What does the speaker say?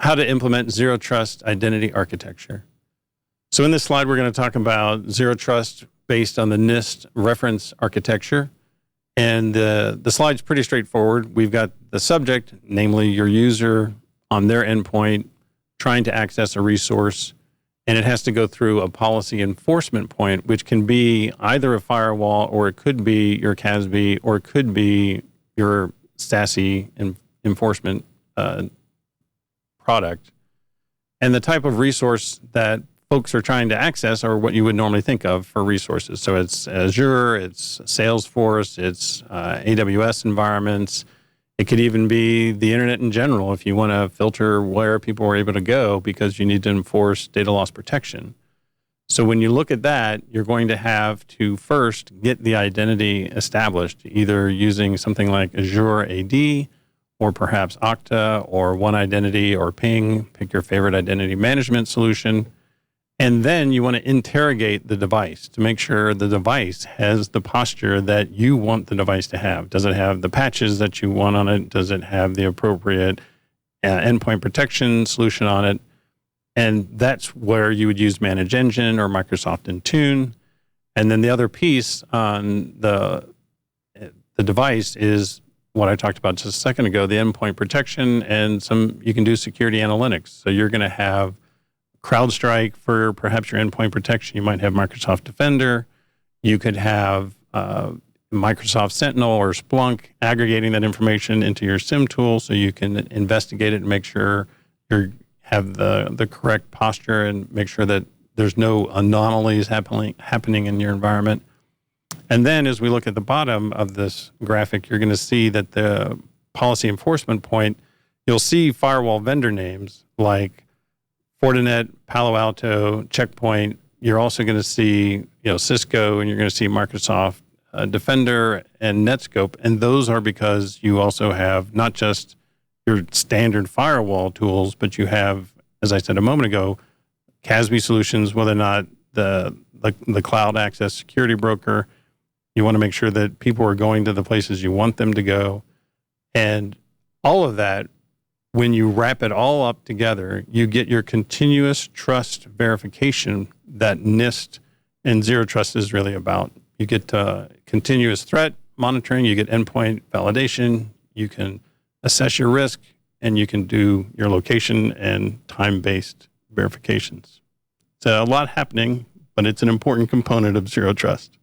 how to implement zero trust identity architecture. So in this slide, we're going to talk about zero trust based on the NIST reference architecture. And the slide's pretty straightforward. We've got the subject, namely your user on their endpoint, trying to access a resource, and it has to go through a policy enforcement point, which can be either a firewall, or it could be your CASB, or it could be your SASE enforcement product. And the type of resource that folks are trying to access are what you would normally think of for resources. So it's Azure, it's Salesforce, it's AWS environments. It could even be the internet in general if you want to filter where people are able to go because you need to enforce data loss protection. So when you look at that, you're going to have to first get the identity established, either using something like Azure AD, or perhaps Okta, or One Identity, or Ping. Pick your favorite identity management solution. And then you want to interrogate the device to make sure the device has the posture that you want the device to have. Does it have the patches that you want on it? Does it have the appropriate endpoint protection solution on it? And that's where you would use Manage Engine or Microsoft Intune. And then the other piece on the device is what I talked about just a second ago, the endpoint protection, and you can do security analytics. So you're going to have CrowdStrike for perhaps your endpoint protection. You might have Microsoft Defender. You could have Microsoft Sentinel or Splunk aggregating that information into your SIM tool so you can investigate it and make sure you have the correct posture and make sure that there's no anomalies happening in your environment. And then as we look at the bottom of this graphic, you're going to see that the policy enforcement point, you'll see firewall vendor names like Fortinet, Palo Alto, Checkpoint. You're also going to see, Cisco, and you're going to see Microsoft Defender and Netscope. And those are because you also have not just your standard firewall tools, but you have, as I said a moment ago, CASB solutions, whether or not the cloud access security broker. You want to make sure that people are going to the places you want them to go. And all of that, when you wrap it all up together, you get your continuous trust verification that NIST and Zero Trust is really about. You get continuous threat monitoring, you get endpoint validation, you can assess your risk, and you can do your location and time-based verifications. So a lot happening, but it's an important component of Zero Trust.